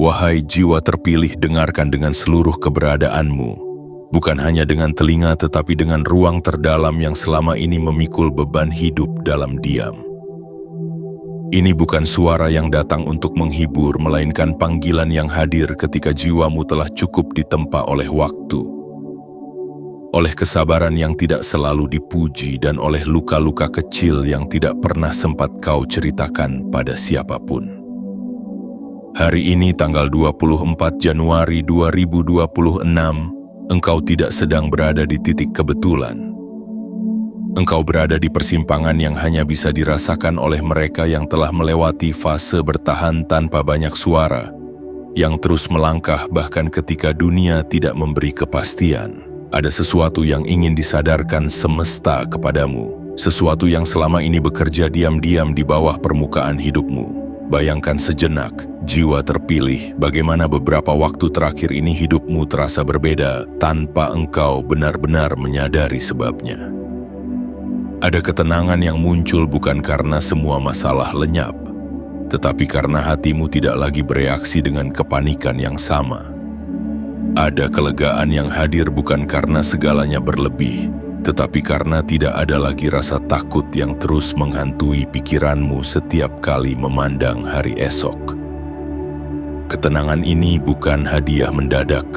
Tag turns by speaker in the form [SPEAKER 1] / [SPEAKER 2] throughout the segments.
[SPEAKER 1] Wahai jiwa terpilih, dengarkan dengan seluruh keberadaanmu, bukan hanya dengan telinga tetapi dengan ruang terdalam yang selama ini memikul beban hidup dalam diam. Ini bukan suara yang datang untuk menghibur, melainkan panggilan yang hadir ketika jiwamu telah cukup ditempa oleh waktu, oleh kesabaran yang tidak selalu dipuji, dan oleh luka-luka kecil yang tidak pernah sempat kau ceritakan pada siapapun. Hari ini tanggal 24 Januari 2026, engkau tidak sedang berada di titik kebetulan. Engkau berada di persimpangan yang hanya bisa dirasakan oleh mereka yang telah melewati fase bertahan tanpa banyak suara, yang terus melangkah bahkan ketika dunia tidak memberi kepastian. Ada sesuatu yang ingin disadarkan semesta kepadamu, sesuatu yang selama ini bekerja diam-diam di bawah permukaan hidupmu. Bayangkan sejenak, jiwa terpilih, bagaimana beberapa waktu terakhir ini hidupmu terasa berbeda tanpa engkau benar-benar menyadari sebabnya. Ada ketenangan yang muncul bukan karena semua masalah lenyap, tetapi karena hatimu tidak lagi bereaksi dengan kepanikan yang sama. Ada kelegaan yang hadir bukan karena segalanya berlebih, tetapi karena tidak ada lagi rasa takut yang terus menghantui pikiranmu setiap kali memandang hari esok. Ketenangan ini bukan hadiah mendadak,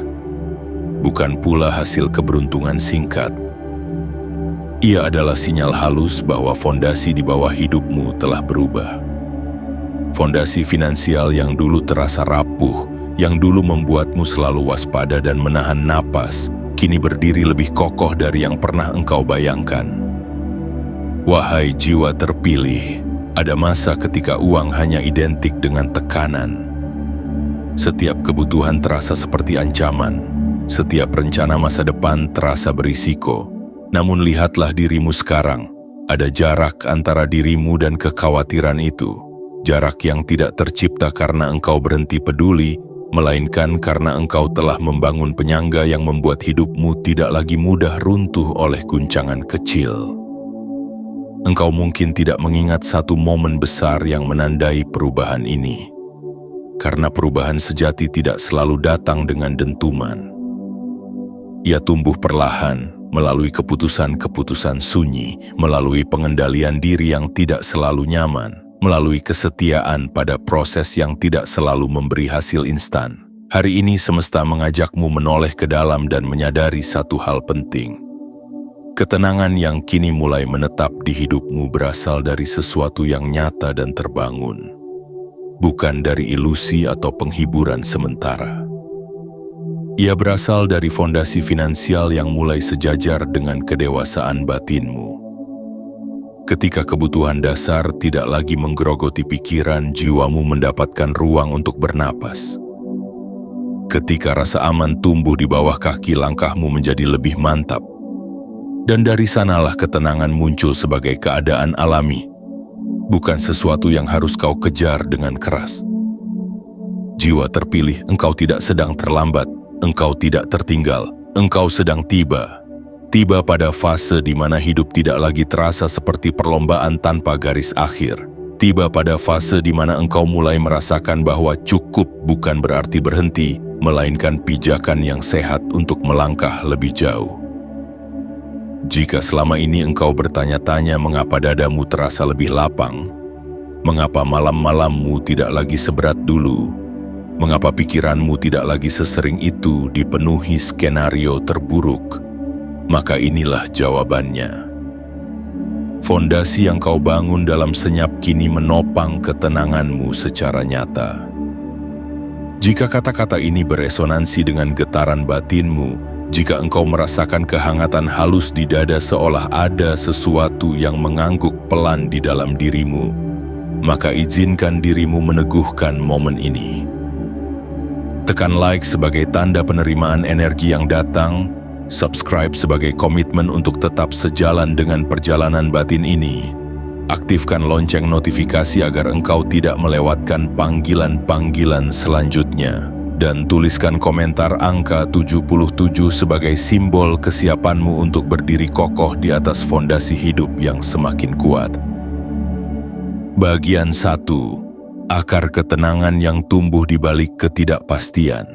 [SPEAKER 1] bukan pula hasil keberuntungan singkat. Ia adalah sinyal halus bahwa fondasi di bawah hidupmu telah berubah. Fondasi finansial yang dulu terasa rapuh, yang dulu membuatmu selalu waspada dan menahan napas, kini berdiri lebih kokoh dari yang pernah engkau bayangkan. Wahai jiwa terpilih, ada masa ketika uang hanya identik dengan tekanan. Setiap kebutuhan terasa seperti ancaman, setiap rencana masa depan terasa berisiko. Namun lihatlah dirimu sekarang, ada jarak antara dirimu dan kekhawatiran itu. Jarak yang tidak tercipta karena engkau berhenti peduli, melainkan karena engkau telah membangun penyangga yang membuat hidupmu tidak lagi mudah runtuh oleh guncangan kecil. Engkau mungkin tidak mengingat satu momen besar yang menandai perubahan ini, karena perubahan sejati tidak selalu datang dengan dentuman. Ia tumbuh perlahan, melalui keputusan-keputusan sunyi, melalui pengendalian diri yang tidak selalu nyaman, melalui kesetiaan pada proses yang tidak selalu memberi hasil instan. Hari ini semesta mengajakmu menoleh ke dalam dan menyadari satu hal penting. Ketenangan yang kini mulai menetap di hidupmu berasal dari sesuatu yang nyata dan terbangun, bukan dari ilusi atau penghiburan sementara. Ia berasal dari fondasi finansial yang mulai sejajar dengan kedewasaan batinmu. Ketika kebutuhan dasar tidak lagi menggerogoti pikiran, jiwamu mendapatkan ruang untuk bernapas. Ketika rasa aman tumbuh di bawah kaki, langkahmu menjadi lebih mantap. Dan dari sanalah ketenangan muncul sebagai keadaan alami, bukan sesuatu yang harus kau kejar dengan keras. Jiwa terpilih, engkau tidak sedang terlambat. Engkau tidak tertinggal, engkau sedang tiba pada fase di mana hidup tidak lagi terasa seperti perlombaan tanpa garis akhir. Tiba pada fase di mana engkau mulai merasakan bahwa cukup bukan berarti berhenti, melainkan pijakan yang sehat untuk melangkah lebih jauh. Jika selama ini engkau bertanya-tanya mengapa dadamu terasa lebih lapang, mengapa malam-malammu tidak lagi seberat dulu, mengapa pikiranmu tidak lagi sesering itu dipenuhi skenario terburuk, maka inilah jawabannya. Fondasi yang kau bangun dalam senyap kini menopang ketenanganmu secara nyata. Jika kata-kata ini beresonansi dengan getaran batinmu, jika engkau merasakan kehangatan halus di dada seolah ada sesuatu yang mengangguk pelan di dalam dirimu, maka izinkan dirimu meneguhkan momen ini. Tekan like sebagai tanda penerimaan energi yang datang, subscribe sebagai komitmen untuk tetap sejalan dengan perjalanan batin ini. Aktifkan lonceng notifikasi agar engkau tidak melewatkan panggilan-panggilan selanjutnya. Dan tuliskan komentar angka 77 sebagai simbol kesiapanmu untuk berdiri kokoh di atas fondasi hidup yang semakin kuat. Bagian 1. akar ketenangan yang tumbuh di balik ketidakpastian.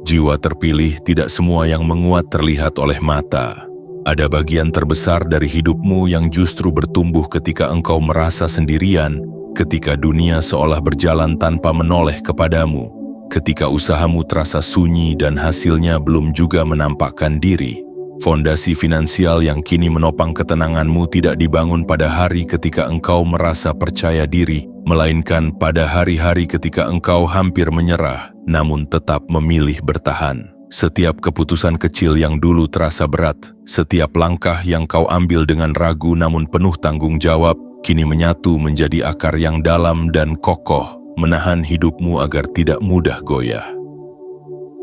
[SPEAKER 1] Jiwa terpilih, tidak semua yang menguat terlihat oleh mata. Ada bagian terbesar dari hidupmu yang justru bertumbuh ketika engkau merasa sendirian, ketika dunia seolah berjalan tanpa menoleh kepadamu, ketika usahamu terasa sunyi dan hasilnya belum juga menampakkan diri. Fondasi finansial yang kini menopang ketenanganmu tidak dibangun pada hari ketika engkau merasa percaya diri, melainkan pada hari-hari ketika engkau hampir menyerah, namun tetap memilih bertahan. Setiap keputusan kecil yang dulu terasa berat, setiap langkah yang kau ambil dengan ragu namun penuh tanggung jawab, kini menyatu menjadi akar yang dalam dan kokoh, menahan hidupmu agar tidak mudah goyah.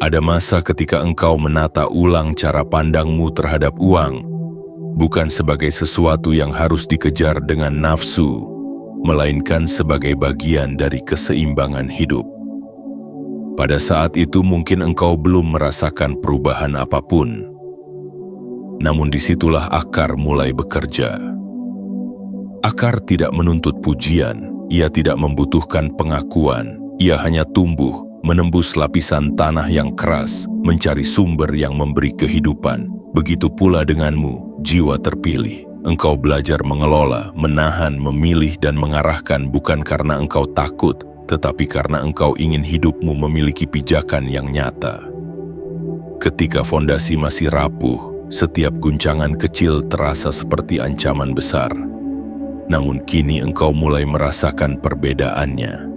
[SPEAKER 1] Ada masa ketika engkau menata ulang cara pandangmu terhadap uang, bukan sebagai sesuatu yang harus dikejar dengan nafsu, melainkan sebagai bagian dari keseimbangan hidup. Pada saat itu mungkin engkau belum merasakan perubahan apapun, namun disitulah akar mulai bekerja. Akar tidak menuntut pujian, ia tidak membutuhkan pengakuan, ia hanya tumbuh, menembus lapisan tanah yang keras, mencari sumber yang memberi kehidupan. Begitu pula denganmu, jiwa terpilih. Engkau belajar mengelola, menahan, memilih dan mengarahkan bukan karena engkau takut, tetapi karena engkau ingin hidupmu memiliki pijakan yang nyata. Ketika fondasi masih rapuh, setiap guncangan kecil terasa seperti ancaman besar. Namun kini engkau mulai merasakan perbedaannya.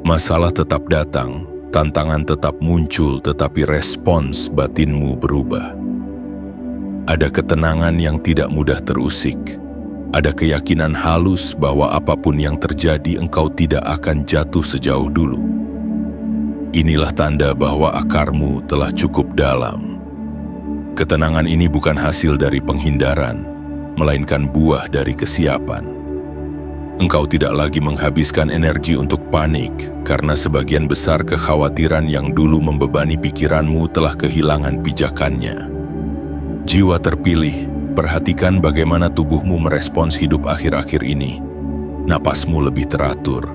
[SPEAKER 1] Masalah tetap datang, tantangan tetap muncul, tetapi respons batinmu berubah. Ada ketenangan yang tidak mudah terusik. Ada keyakinan halus bahwa apapun yang terjadi engkau tidak akan jatuh sejauh dulu. Inilah tanda bahwa akarmu telah cukup dalam. Ketenangan ini bukan hasil dari penghindaran, melainkan buah dari kesiapan. Engkau tidak lagi menghabiskan energi untuk panik, karena sebagian besar kekhawatiran yang dulu membebani pikiranmu telah kehilangan pijakannya. Jiwa terpilih, perhatikan bagaimana tubuhmu merespons hidup akhir-akhir ini. Napasmu lebih teratur.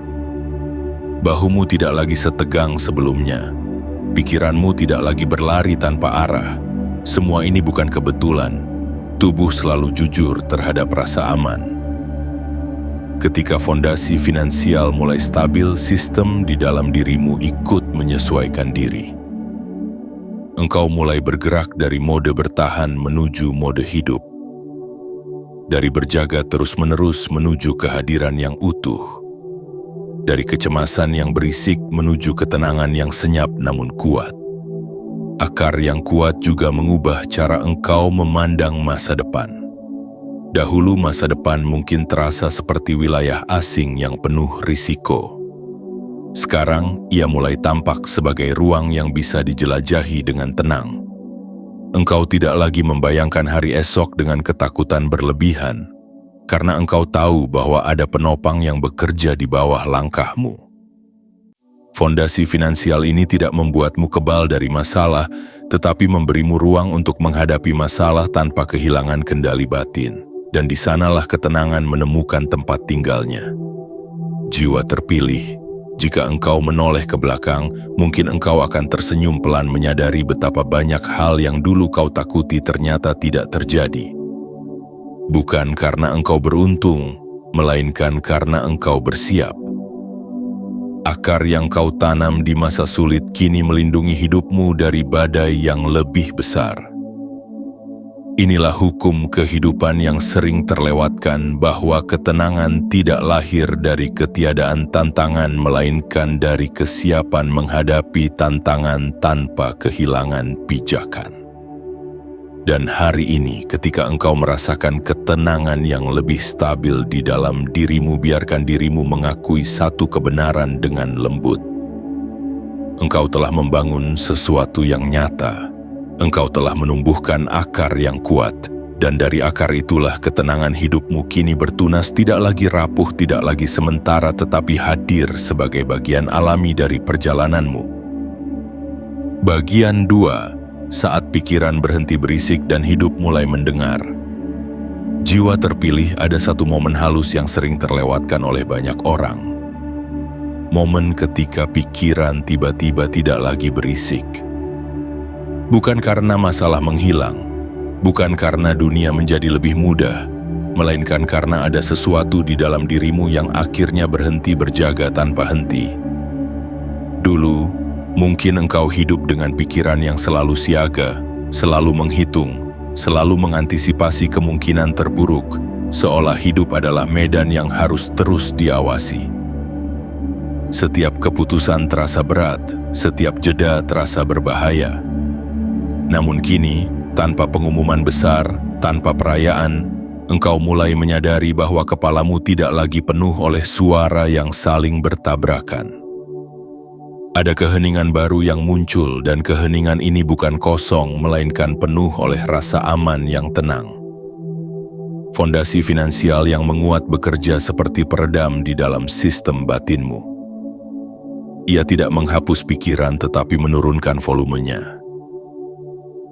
[SPEAKER 1] Bahumu tidak lagi setegang sebelumnya. Pikiranmu tidak lagi berlari tanpa arah. Semua ini bukan kebetulan. Tubuh selalu jujur terhadap rasa aman. Ketika fondasi finansial mulai stabil, sistem di dalam dirimu ikut menyesuaikan diri. Engkau mulai bergerak dari mode bertahan menuju mode hidup. Dari berjaga terus-menerus menuju kehadiran yang utuh. Dari kecemasan yang berisik menuju ketenangan yang senyap namun kuat. Akar yang kuat juga mengubah cara engkau memandang masa depan. Dahulu masa depan mungkin terasa seperti wilayah asing yang penuh risiko. Sekarang ia mulai tampak sebagai ruang yang bisa dijelajahi dengan tenang. Engkau tidak lagi membayangkan hari esok dengan ketakutan berlebihan, karena engkau tahu bahwa ada penopang yang bekerja di bawah langkahmu. Fondasi finansial ini tidak membuatmu kebal dari masalah, tetapi memberimu ruang untuk menghadapi masalah tanpa kehilangan kendali batin. Dan di sanalah ketenangan menemukan tempat tinggalnya. Jiwa terpilih, jika engkau menoleh ke belakang, mungkin engkau akan tersenyum pelan menyadari betapa banyak hal yang dulu kau takuti ternyata tidak terjadi. Bukan karena engkau beruntung, melainkan karena engkau bersiap. Akar yang kau tanam di masa sulit kini melindungi hidupmu dari badai yang lebih besar. Inilah hukum kehidupan yang sering terlewatkan, bahwa ketenangan tidak lahir dari ketiadaan tantangan, melainkan dari kesiapan menghadapi tantangan tanpa kehilangan pijakan. Dan hari ini, ketika engkau merasakan ketenangan yang lebih stabil di dalam dirimu, biarkan dirimu mengakui satu kebenaran dengan lembut. Engkau telah membangun sesuatu yang nyata. Engkau telah menumbuhkan akar yang kuat, dan dari akar itulah ketenangan hidupmu kini bertunas, tidak lagi rapuh, tidak lagi sementara, tetapi hadir sebagai bagian alami dari perjalananmu. Bagian 2. Saat pikiran berhenti berisik dan hidup mulai mendengar. Jiwa terpilih, ada satu momen halus yang sering terlewatkan oleh banyak orang. momen ketika pikiran tiba-tiba tidak lagi berisik. Bukan karena masalah menghilang, bukan karena dunia menjadi lebih mudah, melainkan karena ada sesuatu di dalam dirimu yang akhirnya berhenti berjaga tanpa henti. Dulu, mungkin engkau hidup dengan pikiran yang selalu siaga, selalu menghitung, selalu mengantisipasi kemungkinan terburuk, seolah hidup adalah medan yang harus terus diawasi. Setiap keputusan terasa berat, setiap jeda terasa berbahaya. Namun kini, tanpa pengumuman besar, tanpa perayaan, engkau mulai menyadari bahwa kepalamu tidak lagi penuh oleh suara yang saling bertabrakan. Ada keheningan baru yang muncul, dan keheningan ini bukan kosong, melainkan penuh oleh rasa aman yang tenang. Fondasi finansial yang menguat bekerja seperti peredam di dalam sistem batinmu. Ia tidak menghapus pikiran tetapi menurunkan volumenya.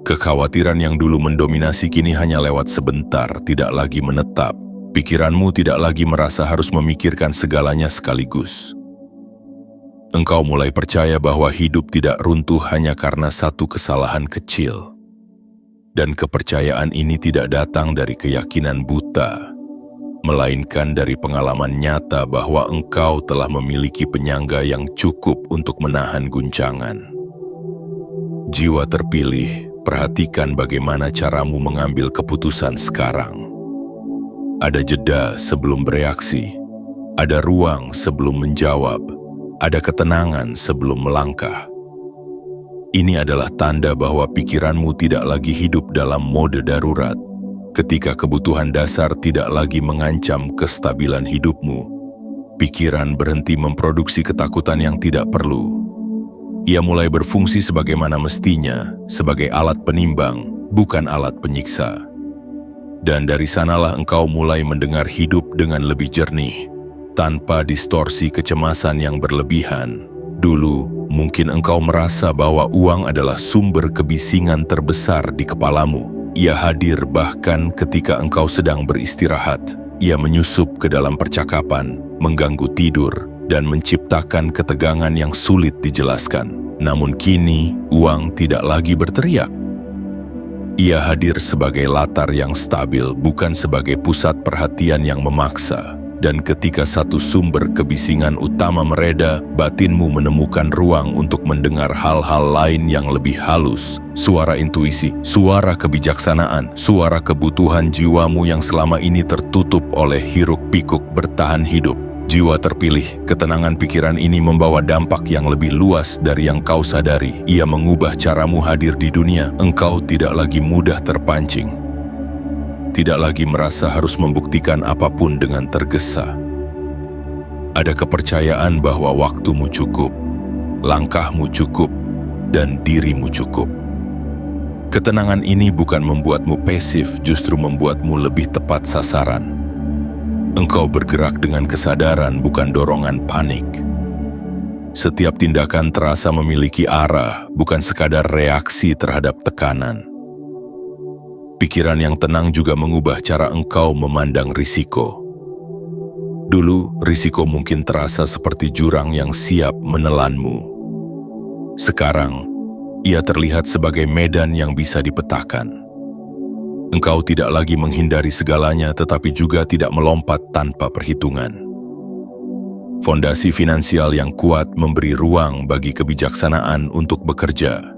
[SPEAKER 1] Kekhawatiran yang dulu mendominasi kini hanya lewat sebentar, tidak lagi menetap. Pikiranmu tidak lagi merasa harus memikirkan segalanya sekaligus. Engkau mulai percaya bahwa hidup tidak runtuh hanya karena satu kesalahan kecil. Dan kepercayaan ini tidak datang dari keyakinan buta, melainkan dari pengalaman nyata bahwa engkau telah memiliki penyangga yang cukup untuk menahan guncangan. Jiwa terpilih, perhatikan bagaimana caramu mengambil keputusan sekarang. Ada jeda sebelum bereaksi, ada ruang sebelum menjawab, ada ketenangan sebelum melangkah. Ini adalah tanda bahwa pikiranmu tidak lagi hidup dalam mode darurat. Ketika kebutuhan dasar tidak lagi mengancam kestabilan hidupmu, pikiran berhenti memproduksi ketakutan yang tidak perlu. Ia mulai berfungsi sebagaimana mestinya, sebagai alat penimbang, bukan alat penyiksa. Dan dari sanalah engkau mulai mendengar hidup dengan lebih jernih, tanpa distorsi kecemasan yang berlebihan. Dulu, mungkin engkau merasa bahwa uang adalah sumber kebisingan terbesar di kepalamu. Ia hadir bahkan ketika engkau sedang beristirahat. Ia menyusup ke dalam percakapan, mengganggu tidur, dan menciptakan ketegangan yang sulit dijelaskan. Namun kini, uang tidak lagi berteriak. Ia hadir sebagai latar yang stabil, bukan sebagai pusat perhatian yang memaksa. Dan ketika satu sumber kebisingan utama mereda, batinmu menemukan ruang untuk mendengar hal-hal lain yang lebih halus. Suara intuisi, suara kebijaksanaan, suara kebutuhan jiwamu yang selama ini tertutup oleh hiruk-pikuk bertahan hidup. Jiwa terpilih, ketenangan pikiran ini membawa dampak yang lebih luas dari yang kau sadari. Ia mengubah caramu hadir di dunia. Engkau tidak lagi mudah terpancing. Tidak lagi merasa harus membuktikan apapun dengan tergesa. Ada kepercayaan bahwa waktumu cukup, langkahmu cukup, dan dirimu cukup. Ketenangan ini bukan membuatmu pasif, justru membuatmu lebih tepat sasaran. Engkau bergerak dengan kesadaran, bukan dorongan panik. Setiap tindakan terasa memiliki arah, bukan sekadar reaksi terhadap tekanan. Pikiran yang tenang juga mengubah cara engkau memandang risiko. Dulu, risiko mungkin terasa seperti jurang yang siap menelanmu. Sekarang, ia terlihat sebagai medan yang bisa dipetakan. Engkau tidak lagi menghindari segalanya, tetapi juga tidak melompat tanpa perhitungan. Fondasi finansial yang kuat memberi ruang bagi kebijaksanaan untuk bekerja.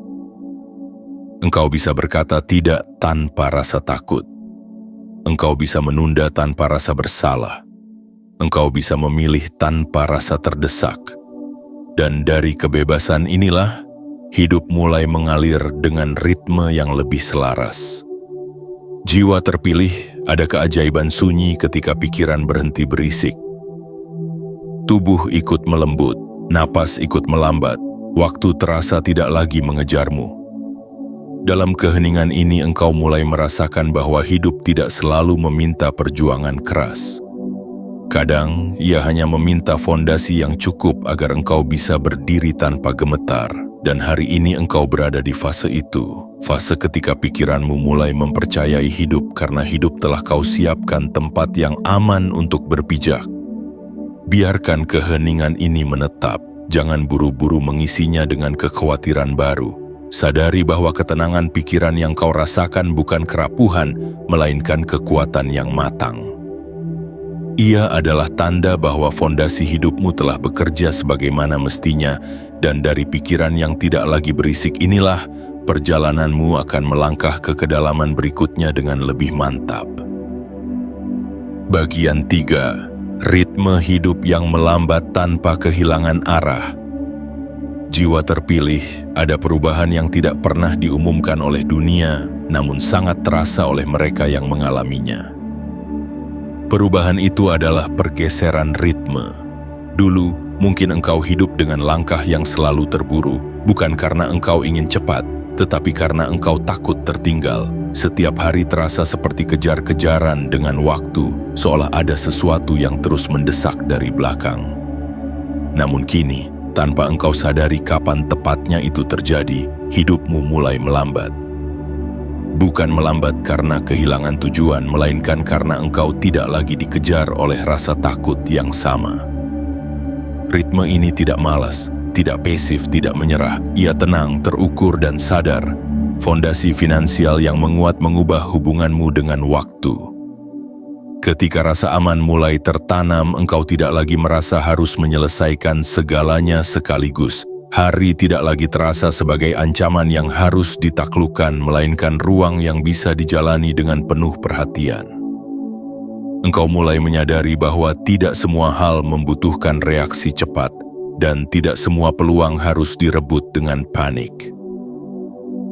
[SPEAKER 1] Engkau bisa berkata tidak tanpa rasa takut. Engkau bisa menunda tanpa rasa bersalah. Engkau bisa memilih tanpa rasa terdesak. Dan dari kebebasan inilah, hidup mulai mengalir dengan ritme yang lebih selaras. Jiwa terpilih, ada keajaiban sunyi ketika pikiran berhenti berisik. Tubuh ikut melembut, napas ikut melambat, waktu terasa tidak lagi mengejarmu. Dalam keheningan ini engkau mulai merasakan bahwa hidup tidak selalu meminta perjuangan keras. Kadang, ia hanya meminta fondasi yang cukup agar engkau bisa berdiri tanpa gemetar. Dan hari ini engkau berada di fase itu, fase ketika pikiranmu mulai mempercayai hidup karena hidup telah kau siapkan tempat yang aman untuk berpijak. Biarkan keheningan ini menetap, jangan buru-buru mengisinya dengan kekhawatiran baru. Sadari bahwa ketenangan pikiran yang kau rasakan bukan kerapuhan, melainkan kekuatan yang matang. Ia adalah tanda bahwa fondasi hidupmu telah bekerja sebagaimana mestinya, dan dari pikiran yang tidak lagi berisik inilah, perjalananmu akan melangkah ke kedalaman berikutnya dengan lebih mantap. Bagian 3. Ritme hidup yang melambat tanpa kehilangan arah. Jiwa terpilih, ada perubahan yang tidak pernah diumumkan oleh dunia, namun sangat terasa oleh mereka yang mengalaminya. Perubahan itu adalah pergeseran ritme. Dulu, mungkin engkau hidup dengan langkah yang selalu terburu, bukan karena engkau ingin cepat, tetapi karena engkau takut tertinggal. Setiap hari terasa seperti kejar-kejaran dengan waktu, seolah ada sesuatu yang terus mendesak dari belakang. Namun kini, tanpa engkau sadari kapan tepatnya itu terjadi, hidupmu mulai melambat. Bukan melambat karena kehilangan tujuan, melainkan karena engkau tidak lagi dikejar oleh rasa takut yang sama. Ritme ini tidak malas, tidak pasif, tidak menyerah. Ia tenang, terukur, dan sadar. Fondasi finansial yang menguat mengubah hubunganmu dengan waktu. Ketika rasa aman mulai tertanam, engkau tidak lagi merasa harus menyelesaikan segalanya sekaligus. Hari tidak lagi terasa sebagai ancaman yang harus ditaklukkan, melainkan ruang yang bisa dijalani dengan penuh perhatian. Engkau mulai menyadari bahwa tidak semua hal membutuhkan reaksi cepat, dan tidak semua peluang harus direbut dengan panik.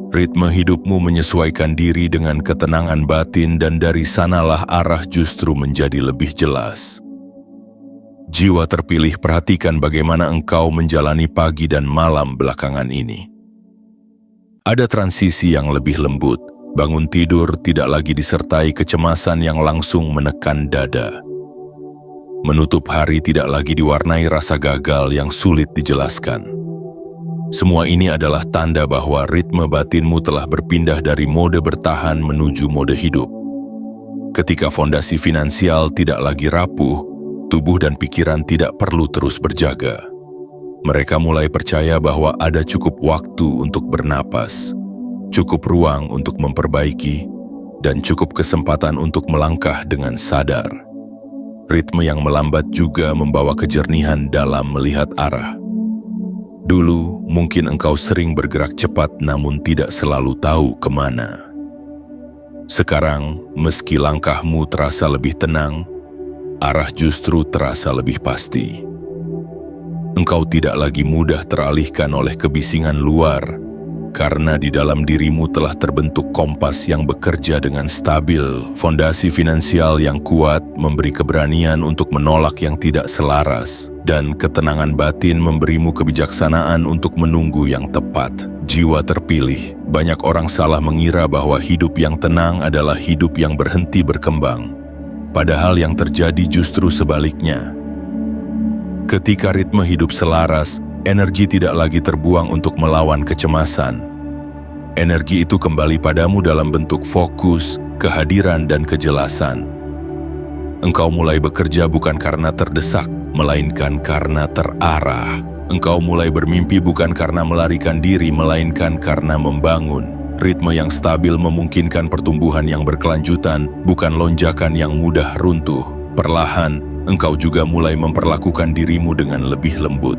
[SPEAKER 1] Ritme hidupmu menyesuaikan diri dengan ketenangan batin, dan dari sanalah arah justru menjadi lebih jelas. Jiwa terpilih, perhatikan bagaimana engkau menjalani pagi dan malam belakangan ini. Ada transisi yang lebih lembut, bangun tidur tidak lagi disertai kecemasan yang langsung menekan dada. Menutup hari tidak lagi diwarnai rasa gagal yang sulit dijelaskan. Semua ini adalah tanda bahwa ritme batinmu telah berpindah dari mode bertahan menuju mode hidup. Ketika fondasi finansial tidak lagi rapuh, tubuh dan pikiran tidak perlu terus berjaga. Mereka mulai percaya bahwa ada cukup waktu untuk bernapas, cukup ruang untuk memperbaiki, dan cukup kesempatan untuk melangkah dengan sadar. Ritme yang melambat juga membawa kejernihan dalam melihat arah. Dulu, mungkin engkau sering bergerak cepat namun tidak selalu tahu kemana. Sekarang, meski langkahmu terasa lebih tenang, arah justru terasa lebih pasti. Engkau tidak lagi mudah teralihkan oleh kebisingan luar, karena di dalam dirimu telah terbentuk kompas yang bekerja dengan stabil. Fondasi finansial yang kuat memberi keberanian untuk menolak yang tidak selaras, dan ketenangan batin memberimu kebijaksanaan untuk menunggu yang tepat. Jiwa terpilih, banyak orang salah mengira bahwa hidup yang tenang adalah hidup yang berhenti berkembang. Padahal yang terjadi justru sebaliknya. Ketika ritme hidup selaras, energi tidak lagi terbuang untuk melawan kecemasan. Energi itu kembali padamu dalam bentuk fokus, kehadiran, dan kejelasan. Engkau mulai bekerja bukan karena terdesak, melainkan karena terarah. Engkau mulai bermimpi bukan karena melarikan diri, melainkan karena membangun. Ritme yang stabil memungkinkan pertumbuhan yang berkelanjutan, bukan lonjakan yang mudah runtuh. Perlahan, engkau juga mulai memperlakukan dirimu dengan lebih lembut.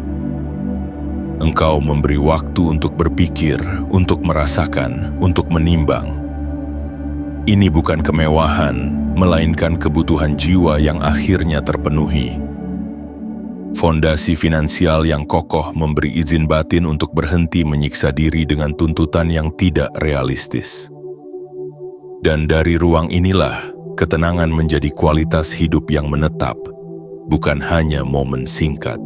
[SPEAKER 1] Engkau memberi waktu untuk berpikir, untuk merasakan, untuk menimbang. Ini bukan kemewahan, melainkan kebutuhan jiwa yang akhirnya terpenuhi. Fondasi finansial yang kokoh memberi izin batin untuk berhenti menyiksa diri dengan tuntutan yang tidak realistis. Dan dari ruang inilah, ketenangan menjadi kualitas hidup yang menetap, bukan hanya momen singkat.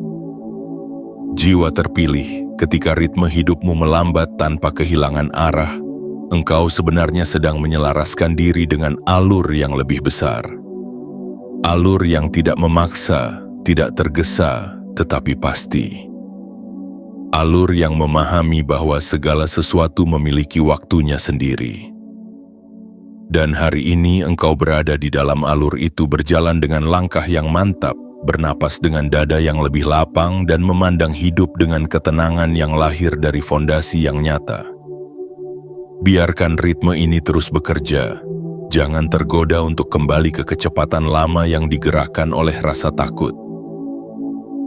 [SPEAKER 1] Jiwa terpilih, ketika ritme hidupmu melambat tanpa kehilangan arah, engkau sebenarnya sedang menyelaraskan diri dengan alur yang lebih besar. Alur yang tidak memaksa, tidak tergesa, tetapi pasti. Alur yang memahami bahwa segala sesuatu memiliki waktunya sendiri. Dan hari ini engkau berada di dalam alur itu, berjalan dengan langkah yang mantap, bernapas dengan dada yang lebih lapang dan memandang hidup dengan ketenangan yang lahir dari fondasi yang nyata. Biarkan ritme ini terus bekerja. Jangan tergoda untuk kembali ke kecepatan lama yang digerakkan oleh rasa takut.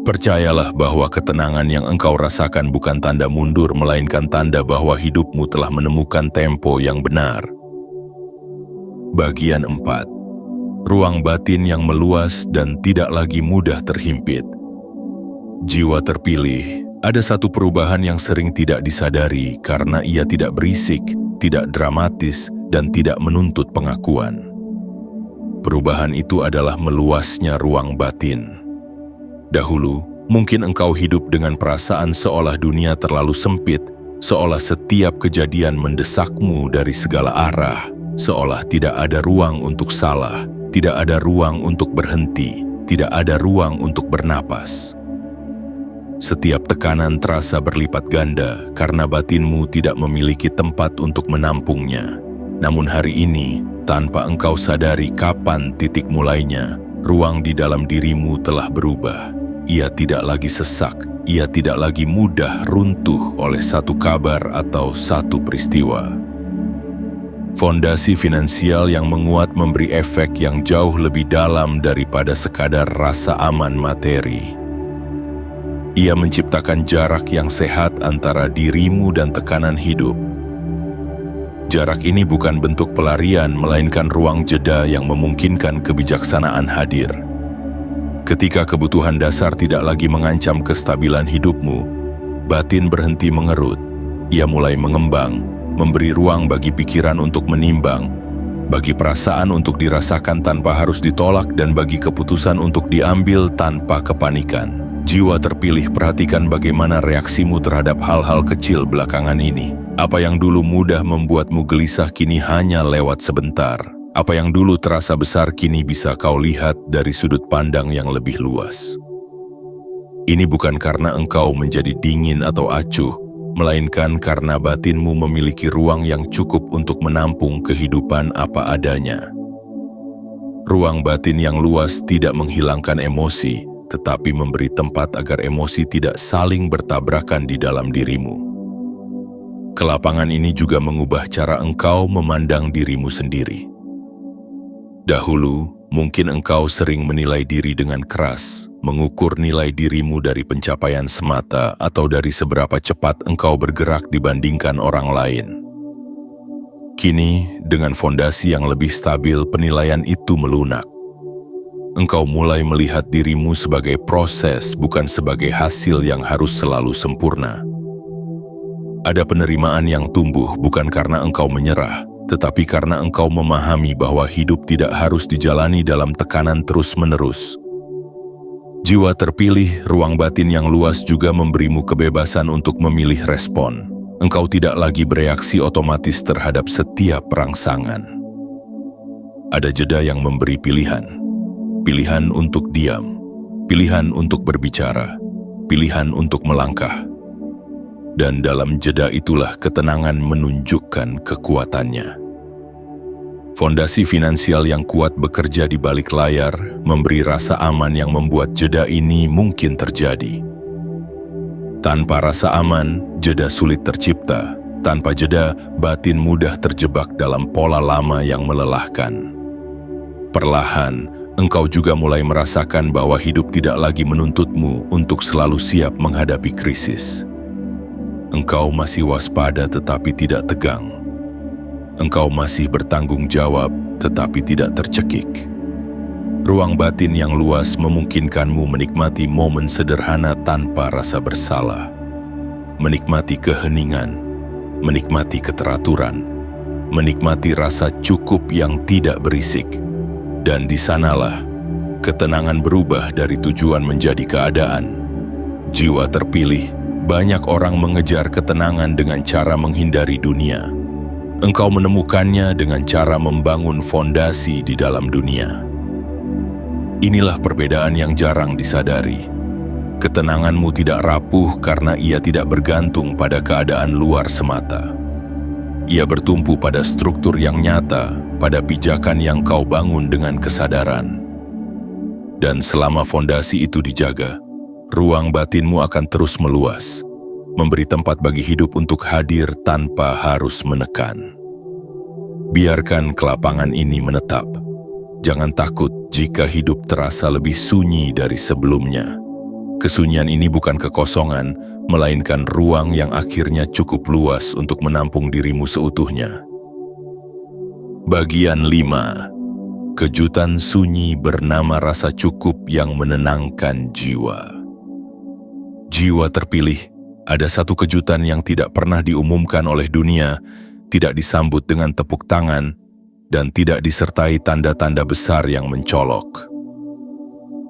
[SPEAKER 1] Percayalah bahwa ketenangan yang engkau rasakan bukan tanda mundur, melainkan tanda bahwa hidupmu telah menemukan tempo yang benar. Bagian 4. Ruang batin yang meluas dan tidak lagi mudah terhimpit. Jiwa terpilih, ada satu perubahan yang sering tidak disadari karena ia tidak berisik, tidak dramatis, dan tidak menuntut pengakuan. Perubahan itu adalah meluasnya ruang batin. Dahulu, mungkin engkau hidup dengan perasaan seolah dunia terlalu sempit, seolah setiap kejadian mendesakmu dari segala arah, seolah tidak ada ruang untuk salah, tidak ada ruang untuk berhenti, tidak ada ruang untuk bernapas. Setiap tekanan terasa berlipat ganda karena batinmu tidak memiliki tempat untuk menampungnya. Namun hari ini, tanpa engkau sadari kapan titik mulainya, ruang di dalam dirimu telah berubah. Ia tidak lagi sesak, ia tidak lagi mudah runtuh oleh satu kabar atau satu peristiwa. Fondasi finansial yang menguat memberi efek yang jauh lebih dalam daripada sekadar rasa aman materi. Ia menciptakan jarak yang sehat antara dirimu dan tekanan hidup. Jarak ini bukan bentuk pelarian, melainkan ruang jeda yang memungkinkan kebijaksanaan hadir. Ketika kebutuhan dasar tidak lagi mengancam kestabilan hidupmu, batin berhenti mengerut. Ia mulai mengembang, memberi ruang bagi pikiran untuk menimbang, bagi perasaan untuk dirasakan tanpa harus ditolak, dan bagi keputusan untuk diambil tanpa kepanikan. Jiwa terpilih, perhatikan bagaimana reaksimu terhadap hal-hal kecil belakangan ini. Apa yang dulu mudah membuatmu gelisah kini hanya lewat sebentar. Apa yang dulu terasa besar kini bisa kau lihat dari sudut pandang yang lebih luas. Ini bukan karena engkau menjadi dingin atau acuh, melainkan karena batinmu memiliki ruang yang cukup untuk menampung kehidupan apa adanya. Ruang batin yang luas tidak menghilangkan emosi, tetapi memberi tempat agar emosi tidak saling bertabrakan di dalam dirimu. Kelapangan ini juga mengubah cara engkau memandang dirimu sendiri. Dahulu, mungkin engkau sering menilai diri dengan keras, mengukur nilai dirimu dari pencapaian semata atau dari seberapa cepat engkau bergerak dibandingkan orang lain. Kini, dengan fondasi yang lebih stabil, penilaian itu melunak. Engkau mulai melihat dirimu sebagai proses, bukan sebagai hasil yang harus selalu sempurna. Ada penerimaan yang tumbuh bukan karena engkau menyerah, tetapi karena engkau memahami bahwa hidup tidak harus dijalani dalam tekanan terus-menerus. Jiwa terpilih, ruang batin yang luas juga memberimu kebebasan untuk memilih respon. Engkau tidak lagi bereaksi otomatis terhadap setiap rangsangan. Ada jeda yang memberi pilihan. Pilihan untuk diam, pilihan untuk berbicara, pilihan untuk melangkah. Dan dalam jeda itulah ketenangan menunjukkan kekuatannya. Fondasi finansial yang kuat bekerja di balik layar, memberi rasa aman yang membuat jeda ini mungkin terjadi. Tanpa rasa aman, jeda sulit tercipta. Tanpa jeda, batin mudah terjebak dalam pola lama yang melelahkan. Perlahan, engkau juga mulai merasakan bahwa hidup tidak lagi menuntutmu untuk selalu siap menghadapi krisis. Engkau masih waspada tetapi tidak tegang. Engkau masih bertanggung jawab tetapi tidak tercekik. Ruang batin yang luas memungkinkanmu menikmati momen sederhana tanpa rasa bersalah. Menikmati keheningan, menikmati keteraturan, menikmati rasa cukup yang tidak berisik. Dan di sanalah, ketenangan berubah dari tujuan menjadi keadaan. Jiwa terpilih, banyak orang mengejar ketenangan dengan cara menghindari dunia. Engkau menemukannya dengan cara membangun fondasi di dalam dunia. Inilah perbedaan yang jarang disadari. Ketenanganmu tidak rapuh karena ia tidak bergantung pada keadaan luar semata. Ia bertumpu pada struktur yang nyata, pada pijakan yang kau bangun dengan kesadaran. Dan selama fondasi itu dijaga, ruang batinmu akan terus meluas, memberi tempat bagi hidup untuk hadir tanpa harus menekan. Biarkan kelapangan ini menetap. Jangan takut jika hidup terasa lebih sunyi dari sebelumnya. Kesunyian ini bukan kekosongan, melainkan ruang yang akhirnya cukup luas untuk menampung dirimu seutuhnya. Bagian 5. Kejutan sunyi bernama rasa cukup yang menenangkan jiwa. Jiwa terpilih, ada satu kejutan yang tidak pernah diumumkan oleh dunia, tidak disambut dengan tepuk tangan, dan tidak disertai tanda-tanda besar yang mencolok.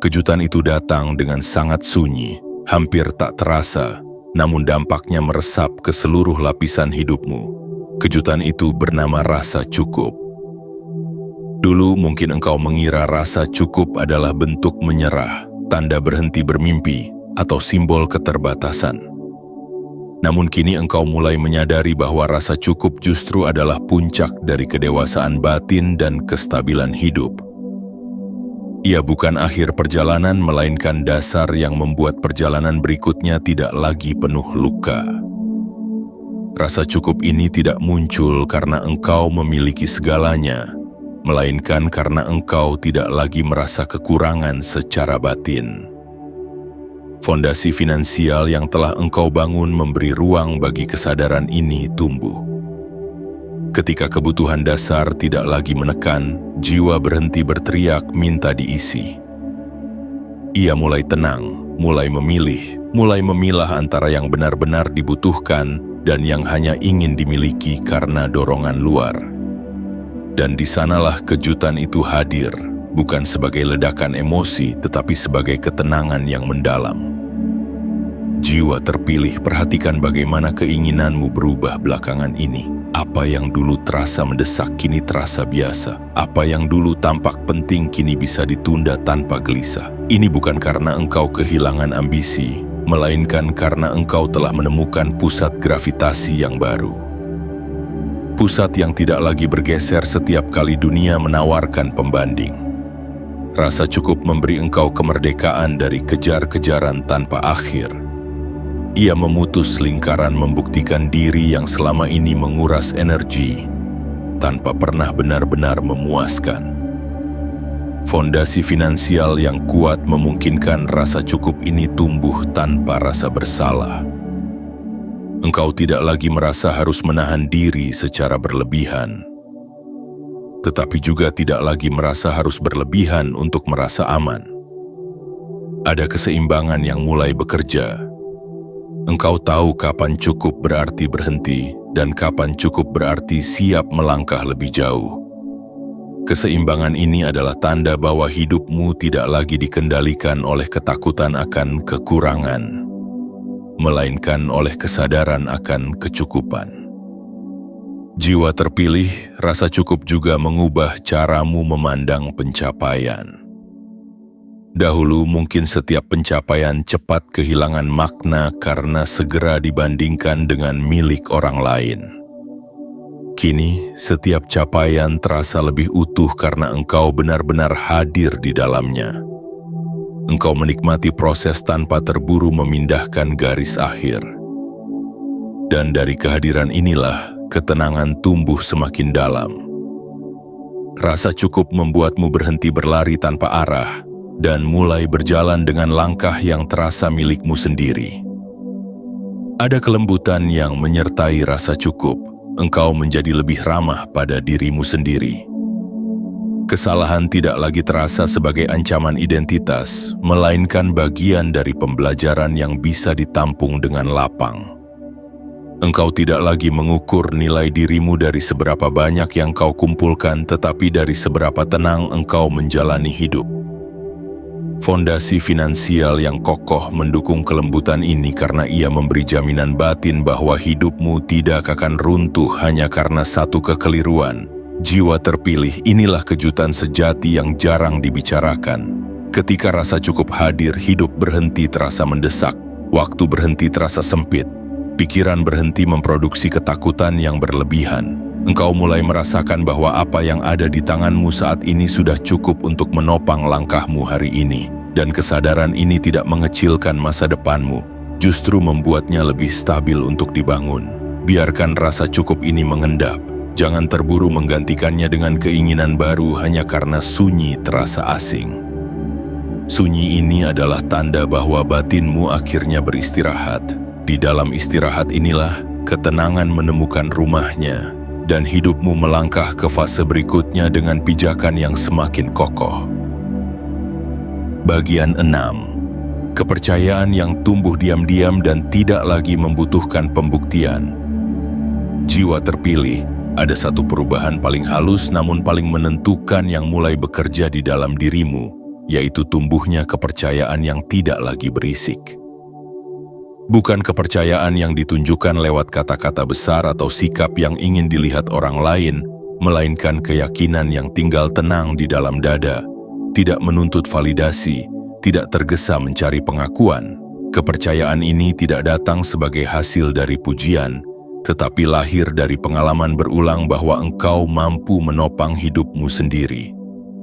[SPEAKER 1] Kejutan itu datang dengan sangat sunyi, hampir tak terasa, namun dampaknya meresap ke seluruh lapisan hidupmu. Kejutan itu bernama rasa cukup. Dulu mungkin engkau mengira rasa cukup adalah bentuk menyerah, tanda berhenti bermimpi, atau simbol keterbatasan. Namun kini engkau mulai menyadari bahwa rasa cukup justru adalah puncak dari kedewasaan batin dan kestabilan hidup. Ia bukan akhir perjalanan, melainkan dasar yang membuat perjalanan berikutnya tidak lagi penuh luka. Rasa cukup ini tidak muncul karena engkau memiliki segalanya, melainkan karena engkau tidak lagi merasa kekurangan secara batin. Fondasi finansial yang telah engkau bangun memberi ruang bagi kesadaran ini tumbuh. Ketika kebutuhan dasar tidak lagi menekan, jiwa berhenti berteriak minta diisi. Ia mulai tenang, mulai memilih, mulai memilah antara yang benar-benar dibutuhkan dan yang hanya ingin dimiliki karena dorongan luar. Dan di sanalah kejutan itu hadir, bukan sebagai ledakan emosi, tetapi sebagai ketenangan yang mendalam. Jiwa terpilih, perhatikan bagaimana keinginanmu berubah belakangan ini. Apa yang dulu terasa mendesak kini terasa biasa. Apa yang dulu tampak penting kini bisa ditunda tanpa gelisah. Ini bukan karena engkau kehilangan ambisi, melainkan karena engkau telah menemukan pusat gravitasi yang baru. Pusat yang tidak lagi bergeser setiap kali dunia menawarkan pembanding. Rasa cukup memberi engkau kemerdekaan dari kejar-kejaran tanpa akhir. Ia memutus lingkaran membuktikan diri yang selama ini menguras energi, tanpa pernah benar-benar memuaskan. Fondasi finansial yang kuat memungkinkan rasa cukup ini tumbuh tanpa rasa bersalah. Engkau tidak lagi merasa harus menahan diri secara berlebihan, tetapi juga tidak lagi merasa harus berlebihan untuk merasa aman. Ada keseimbangan yang mulai bekerja. Engkau tahu kapan cukup berarti berhenti dan kapan cukup berarti siap melangkah lebih jauh. Keseimbangan ini adalah tanda bahwa hidupmu tidak lagi dikendalikan oleh ketakutan akan kekurangan, melainkan oleh kesadaran akan kecukupan. Jiwa terpilih, rasa cukup juga mengubah caramu memandang pencapaian. Dahulu mungkin setiap pencapaian cepat kehilangan makna karena segera dibandingkan dengan milik orang lain. Kini, setiap capaian terasa lebih utuh karena engkau benar-benar hadir di dalamnya. Engkau menikmati proses tanpa terburu memindahkan garis akhir. Dan dari kehadiran inilah, ketenangan tumbuh semakin dalam. Rasa cukup membuatmu berhenti berlari tanpa arah, dan mulai berjalan dengan langkah yang terasa milikmu sendiri. Ada kelembutan yang menyertai rasa cukup. Engkau menjadi lebih ramah pada dirimu sendiri. Kesalahan tidak lagi terasa sebagai ancaman identitas, melainkan bagian dari pembelajaran yang bisa ditampung dengan lapang. Engkau tidak lagi mengukur nilai dirimu dari seberapa banyak yang kau kumpulkan, tetapi dari seberapa tenang engkau menjalani hidup. Fondasi finansial yang kokoh mendukung kelembutan ini karena ia memberi jaminan batin bahwa hidupmu tidak akan runtuh hanya karena satu kekeliruan. Jiwa terpilih, inilah kejutan sejati yang jarang dibicarakan. Ketika rasa cukup hadir, hidup berhenti terasa mendesak, waktu berhenti terasa sempit, pikiran berhenti memproduksi ketakutan yang berlebihan, Engkau mulai merasakan bahwa apa yang ada di tanganmu saat ini sudah cukup untuk menopang langkahmu hari ini. Dan kesadaran ini tidak mengecilkan masa depanmu, justru membuatnya lebih stabil untuk dibangun. Biarkan rasa cukup ini mengendap. Jangan terburu menggantikannya dengan keinginan baru hanya karena sunyi terasa asing. Sunyi ini adalah tanda bahwa batinmu akhirnya beristirahat. Di dalam istirahat inilah ketenangan menemukan rumahnya, dan hidupmu melangkah ke fase berikutnya dengan pijakan yang semakin kokoh. Bagian 6. Kepercayaan yang tumbuh diam-diam dan tidak lagi membutuhkan pembuktian. Jiwa terpilih, ada satu perubahan paling halus namun paling menentukan yang mulai bekerja di dalam dirimu, yaitu tumbuhnya kepercayaan yang tidak lagi berisik. Bukan kepercayaan yang ditunjukkan lewat kata-kata besar atau sikap yang ingin dilihat orang lain, melainkan keyakinan yang tinggal tenang di dalam dada, tidak menuntut validasi, tidak tergesa mencari pengakuan. Kepercayaan ini tidak datang sebagai hasil dari pujian, tetapi lahir dari pengalaman berulang bahwa engkau mampu menopang hidupmu sendiri.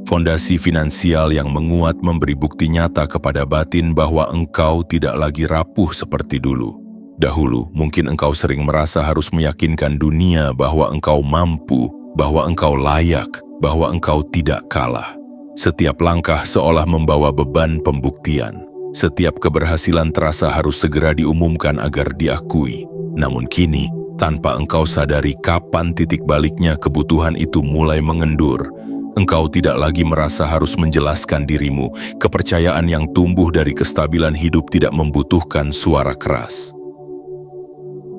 [SPEAKER 1] Fondasi finansial yang menguat memberi bukti nyata kepada batin bahwa engkau tidak lagi rapuh seperti dulu. Dahulu, mungkin engkau sering merasa harus meyakinkan dunia bahwa engkau mampu, bahwa engkau layak, bahwa engkau tidak kalah. Setiap langkah seolah membawa beban pembuktian. Setiap keberhasilan terasa harus segera diumumkan agar diakui. Namun kini, tanpa engkau sadari kapan titik baliknya kebutuhan itu mulai mengendur, engkau tidak lagi merasa harus menjelaskan dirimu. Kepercayaan yang tumbuh dari kestabilan hidup tidak membutuhkan suara keras.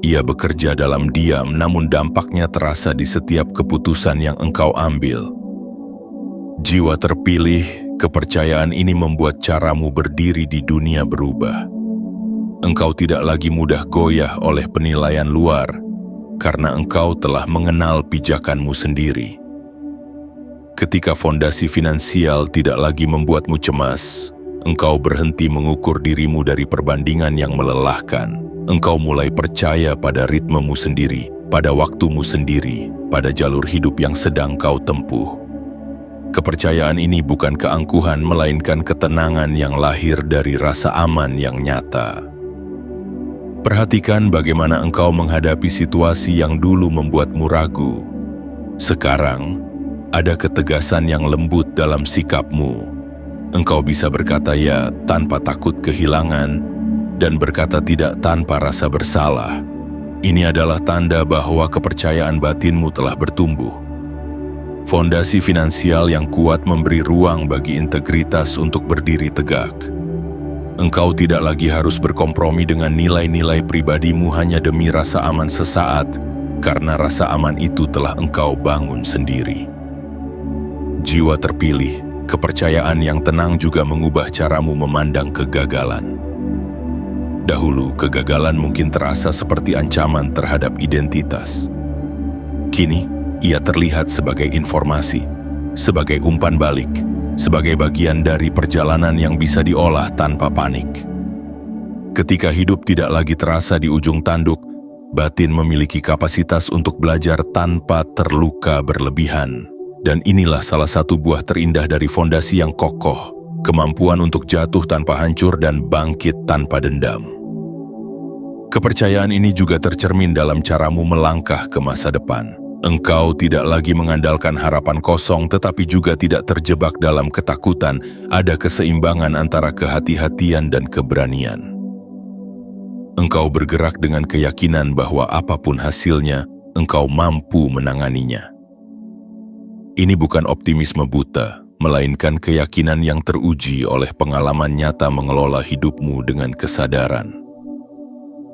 [SPEAKER 1] Ia bekerja dalam diam, namun dampaknya terasa di setiap keputusan yang engkau ambil. Jiwa terpilih, kepercayaan ini membuat caramu berdiri di dunia berubah. Engkau tidak lagi mudah goyah oleh penilaian luar, karena engkau telah mengenal pijakanmu sendiri. Ketika fondasi finansial tidak lagi membuatmu cemas, engkau berhenti mengukur dirimu dari perbandingan yang melelahkan. Engkau mulai percaya pada ritmemu sendiri, pada waktumu sendiri, pada jalur hidup yang sedang kau tempuh. Kepercayaan ini bukan keangkuhan, melainkan ketenangan yang lahir dari rasa aman yang nyata. Perhatikan bagaimana engkau menghadapi situasi yang dulu membuatmu ragu. Sekarang, ada ketegasan yang lembut dalam sikapmu. Engkau bisa berkata ya tanpa takut kehilangan, dan berkata tidak tanpa rasa bersalah. Ini adalah tanda bahwa kepercayaan batinmu telah bertumbuh. Fondasi finansial yang kuat memberi ruang bagi integritas untuk berdiri tegak. Engkau tidak lagi harus berkompromi dengan nilai-nilai pribadimu hanya demi rasa aman sesaat, karena rasa aman itu telah engkau bangun sendiri. Jiwa terpilih, kepercayaan yang tenang juga mengubah caramu memandang kegagalan. Dahulu, kegagalan mungkin terasa seperti ancaman terhadap identitas. Kini, ia terlihat sebagai informasi, sebagai umpan balik, sebagai bagian dari perjalanan yang bisa diolah tanpa panik. Ketika hidup tidak lagi terasa di ujung tanduk, batin memiliki kapasitas untuk belajar tanpa terluka berlebihan. Dan inilah salah satu buah terindah dari fondasi yang kokoh, kemampuan untuk jatuh tanpa hancur dan bangkit tanpa dendam. Kepercayaan ini juga tercermin dalam caramu melangkah ke masa depan. Engkau tidak lagi mengandalkan harapan kosong, tetapi juga tidak terjebak dalam ketakutan. Ada keseimbangan antara kehati-hatian dan keberanian. Engkau bergerak dengan keyakinan bahwa apapun hasilnya, engkau mampu menanganinya. Ini bukan optimisme buta, melainkan keyakinan yang teruji oleh pengalaman nyata mengelola hidupmu dengan kesadaran.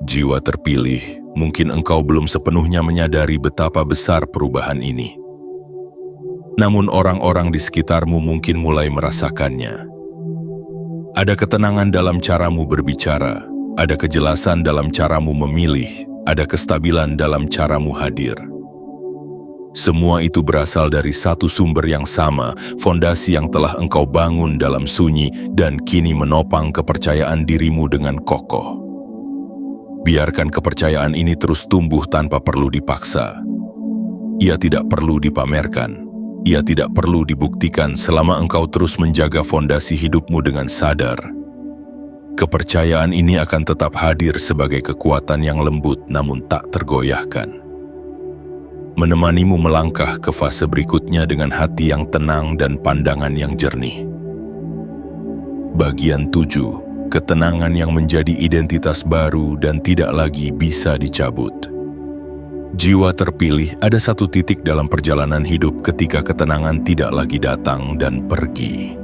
[SPEAKER 1] Jiwa terpilih, mungkin engkau belum sepenuhnya menyadari betapa besar perubahan ini. Namun orang-orang di sekitarmu mungkin mulai merasakannya. Ada ketenangan dalam caramu berbicara, ada kejelasan dalam caramu memilih, ada kestabilan dalam caramu hadir. Semua itu berasal dari satu sumber yang sama, fondasi yang telah engkau bangun dalam sunyi dan kini menopang kepercayaan dirimu dengan kokoh. Biarkan kepercayaan ini terus tumbuh tanpa perlu dipaksa. Ia tidak perlu dipamerkan. Ia tidak perlu dibuktikan selama engkau terus menjaga fondasi hidupmu dengan sadar. Kepercayaan ini akan tetap hadir sebagai kekuatan yang lembut namun tak tergoyahkan. Menemanimu melangkah ke fase berikutnya dengan hati yang tenang dan pandangan yang jernih. Bagian 7. Ketenangan yang menjadi identitas baru dan tidak lagi bisa dicabut. Jiwa terpilih ada satu titik dalam perjalanan hidup ketika ketenangan tidak lagi datang dan pergi.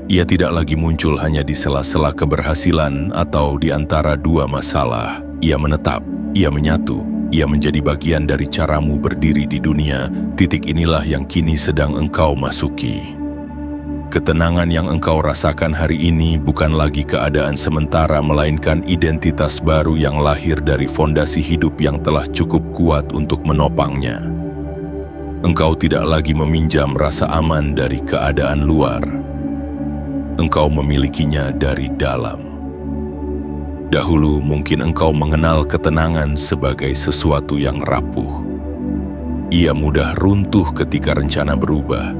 [SPEAKER 1] Ia tidak lagi muncul hanya di sela-sela keberhasilan atau di antara dua masalah. Ia menetap, ia menyatu, ia menjadi bagian dari caramu berdiri di dunia. Titik inilah yang kini sedang engkau masuki. Ketenangan yang engkau rasakan hari ini bukan lagi keadaan sementara, melainkan identitas baru yang lahir dari fondasi hidup yang telah cukup kuat untuk menopangnya. Engkau tidak lagi meminjam rasa aman dari keadaan luar. Engkau memilikinya dari dalam. Dahulu mungkin engkau mengenal ketenangan sebagai sesuatu yang rapuh. Ia mudah runtuh ketika rencana berubah,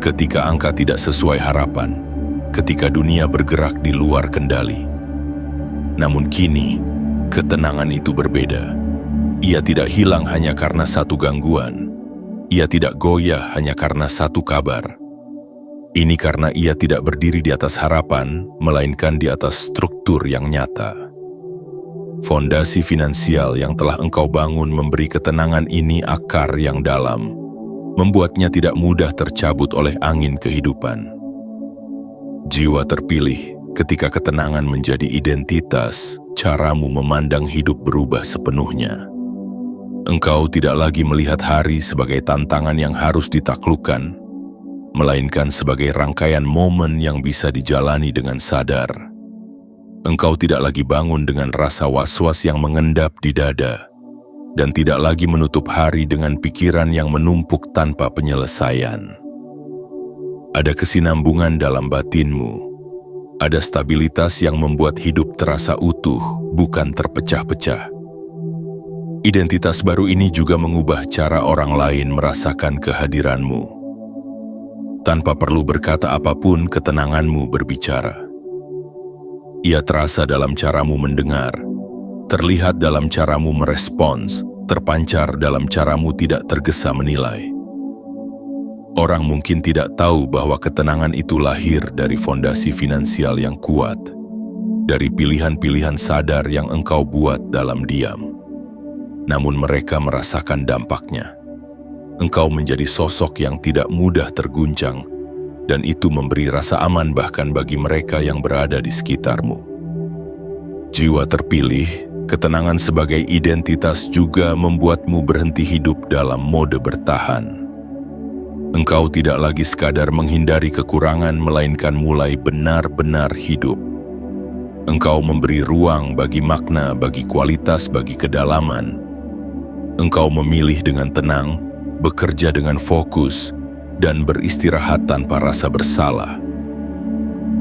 [SPEAKER 1] ketika angka tidak sesuai harapan, ketika dunia bergerak di luar kendali. Namun kini, ketenangan itu berbeda. Ia tidak hilang hanya karena satu gangguan. Ia tidak goyah hanya karena satu kabar. Ini karena ia tidak berdiri di atas harapan, melainkan di atas struktur yang nyata. Fondasi finansial yang telah engkau bangun memberi ketenangan ini akar yang dalam, membuatnya tidak mudah tercabut oleh angin kehidupan. Jiwa terpilih, ketika ketenangan menjadi identitas, caramu memandang hidup berubah sepenuhnya. Engkau tidak lagi melihat hari sebagai tantangan yang harus ditaklukkan, melainkan sebagai rangkaian momen yang bisa dijalani dengan sadar. Engkau tidak lagi bangun dengan rasa was-was yang mengendap di dada, dan tidak lagi menutup hari dengan pikiran yang menumpuk tanpa penyelesaian. Ada kesinambungan dalam batinmu. Ada stabilitas yang membuat hidup terasa utuh, bukan terpecah-pecah. Identitas baru ini juga mengubah cara orang lain merasakan kehadiranmu. Tanpa perlu berkata apapun, ketenanganmu berbicara. Ia terasa dalam caramu mendengar, terlihat dalam caramu merespons, terpancar dalam caramu tidak tergesa menilai. Orang mungkin tidak tahu bahwa ketenangan itu lahir dari fondasi finansial yang kuat, dari pilihan-pilihan sadar yang engkau buat dalam diam. Namun mereka merasakan dampaknya. Engkau menjadi sosok yang tidak mudah terguncang, dan itu memberi rasa aman bahkan bagi mereka yang berada di sekitarmu. Jiwa terpilih, ketenangan sebagai identitas juga membuatmu berhenti hidup dalam mode bertahan. Engkau tidak lagi sekadar menghindari kekurangan, melainkan mulai benar-benar hidup. Engkau memberi ruang bagi makna, bagi kualitas, bagi kedalaman. Engkau memilih dengan tenang, bekerja dengan fokus, dan beristirahat tanpa rasa bersalah.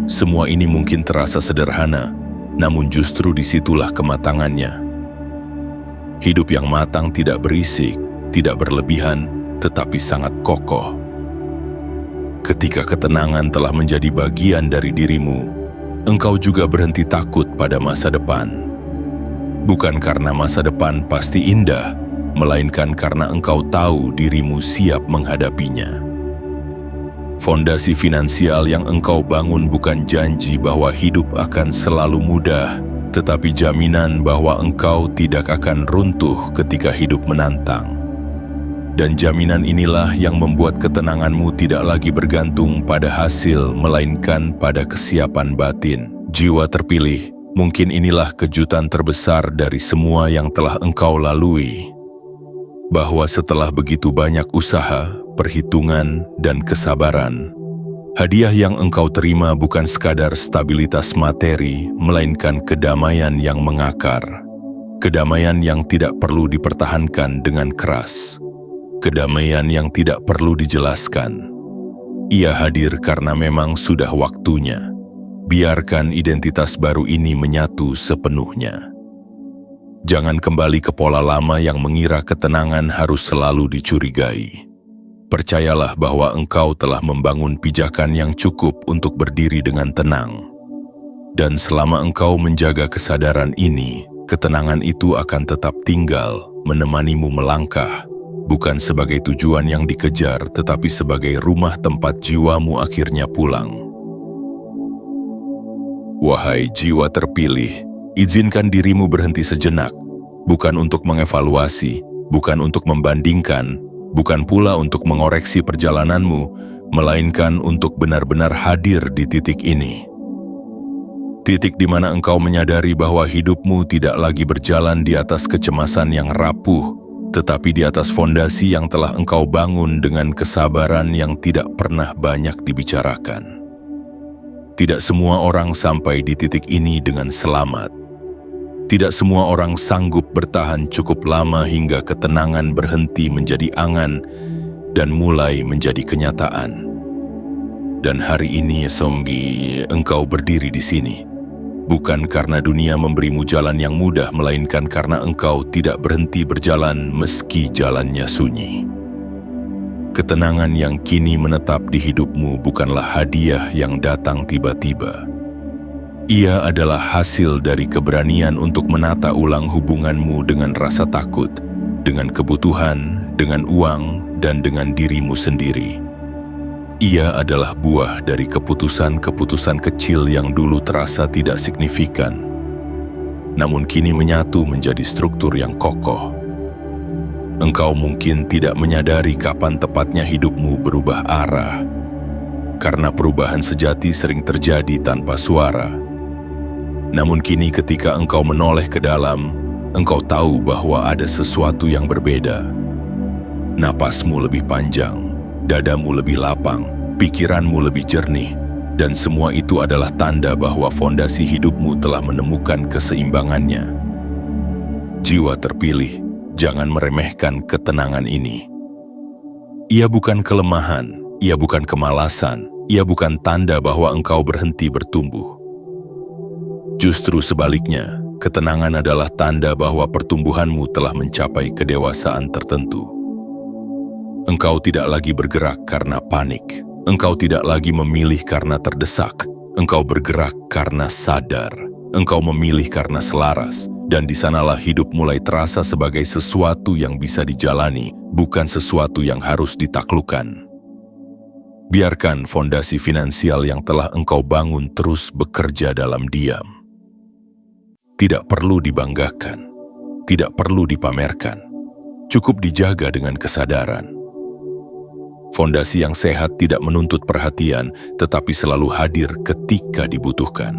[SPEAKER 1] Semua ini mungkin terasa sederhana, namun justru disitulah kematangannya. Hidup yang matang tidak berisik, tidak berlebihan, tetapi sangat kokoh. Ketika ketenangan telah menjadi bagian dari dirimu, engkau juga berhenti takut pada masa depan. Bukan karena masa depan pasti indah, melainkan karena engkau tahu dirimu siap menghadapinya. Fondasi finansial yang engkau bangun bukan janji bahwa hidup akan selalu mudah, tetapi jaminan bahwa engkau tidak akan runtuh ketika hidup menantang. Dan jaminan inilah yang membuat ketenanganmu tidak lagi bergantung pada hasil, melainkan pada kesiapan batin. Jiwa terpilih, mungkin inilah kejutan terbesar dari semua yang telah engkau lalui. Bahwa setelah begitu banyak usaha, perhitungan, dan kesabaran, hadiah yang engkau terima bukan sekadar stabilitas materi, melainkan kedamaian yang mengakar. Kedamaian yang tidak perlu dipertahankan dengan keras. Kedamaian yang tidak perlu dijelaskan. Ia hadir karena memang sudah waktunya. Biarkan identitas baru ini menyatu sepenuhnya. Jangan kembali ke pola lama yang mengira ketenangan harus selalu dicurigai. Percayalah bahwa engkau telah membangun pijakan yang cukup untuk berdiri dengan tenang. Dan selama engkau menjaga kesadaran ini, ketenangan itu akan tetap tinggal, menemanimu melangkah, bukan sebagai tujuan yang dikejar, tetapi sebagai rumah tempat jiwamu akhirnya pulang. Wahai jiwa terpilih, izinkan dirimu berhenti sejenak, bukan untuk mengevaluasi, bukan untuk membandingkan, bukan pula untuk mengoreksi perjalananmu, melainkan untuk benar-benar hadir di titik ini. Titik di mana engkau menyadari bahwa hidupmu tidak lagi berjalan di atas kecemasan yang rapuh, tetapi di atas fondasi yang telah engkau bangun dengan kesabaran yang tidak pernah banyak dibicarakan. Tidak semua orang sampai di titik ini dengan selamat. Tidak semua orang sanggup bertahan cukup lama hingga ketenangan berhenti menjadi angan dan mulai menjadi kenyataan. Dan hari ini, Songgi, engkau berdiri di sini. Bukan karena dunia memberimu jalan yang mudah, melainkan karena engkau tidak berhenti berjalan meski jalannya sunyi. Ketenangan yang kini menetap di hidupmu bukanlah hadiah yang datang tiba-tiba. Ia adalah hasil dari keberanian untuk menata ulang hubunganmu dengan rasa takut, dengan kebutuhan, dengan uang, dan dengan dirimu sendiri. Ia adalah buah dari keputusan-keputusan kecil yang dulu terasa tidak signifikan, namun kini menyatu menjadi struktur yang kokoh. Engkau mungkin tidak menyadari kapan tepatnya hidupmu berubah arah, karena perubahan sejati sering terjadi tanpa suara. Namun kini ketika engkau menoleh ke dalam, engkau tahu bahwa ada sesuatu yang berbeda. Napasmu lebih panjang, dadamu lebih lapang, pikiranmu lebih jernih, dan semua itu adalah tanda bahwa fondasi hidupmu telah menemukan keseimbangannya. Jiwa terpilih, jangan meremehkan ketenangan ini. Ia bukan kelemahan, ia bukan kemalasan, ia bukan tanda bahwa engkau berhenti bertumbuh. Justru sebaliknya, ketenangan adalah tanda bahwa pertumbuhanmu telah mencapai kedewasaan tertentu. Engkau tidak lagi bergerak karena panik. Engkau tidak lagi memilih karena terdesak. Engkau bergerak karena sadar. Engkau memilih karena selaras. Dan di sanalah hidup mulai terasa sebagai sesuatu yang bisa dijalani, bukan sesuatu yang harus ditaklukkan. Biarkan fondasi finansial yang telah engkau bangun terus bekerja dalam diam. Tidak perlu dibanggakan, tidak perlu dipamerkan. Cukup dijaga dengan kesadaran. Fondasi yang sehat tidak menuntut perhatian, tetapi selalu hadir ketika dibutuhkan.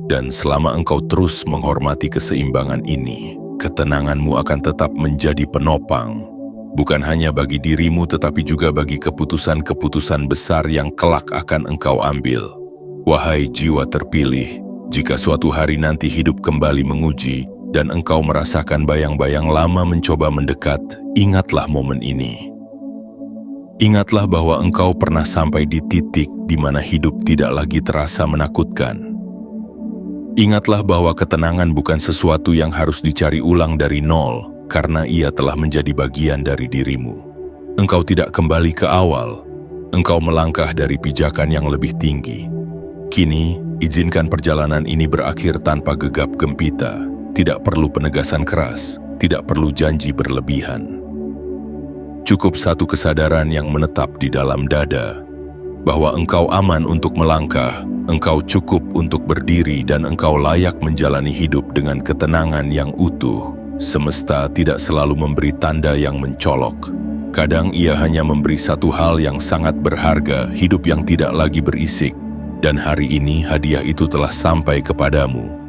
[SPEAKER 1] Dan selama engkau terus menghormati keseimbangan ini, ketenanganmu akan tetap menjadi penopang, bukan hanya bagi dirimu tetapi juga bagi keputusan-keputusan besar yang kelak akan engkau ambil. Wahai jiwa terpilih, jika suatu hari nanti hidup kembali menguji dan engkau merasakan bayang-bayang lama mencoba mendekat, ingatlah momen ini. Ingatlah bahwa engkau pernah sampai di titik di mana hidup tidak lagi terasa menakutkan. Ingatlah bahwa ketenangan bukan sesuatu yang harus dicari ulang dari nol, karena ia telah menjadi bagian dari dirimu. Engkau tidak kembali ke awal, engkau melangkah dari pijakan yang lebih tinggi. Kini, izinkan perjalanan ini berakhir tanpa gegap gempita, tidak perlu penegasan keras, tidak perlu janji berlebihan. Cukup satu kesadaran yang menetap di dalam dada, bahwa engkau aman untuk melangkah, engkau cukup untuk berdiri dan engkau layak menjalani hidup dengan ketenangan yang utuh. Semesta tidak selalu memberi tanda yang mencolok. Kadang ia hanya memberi satu hal yang sangat berharga, hidup yang tidak lagi berisik. Dan hari ini hadiah itu telah sampai kepadamu.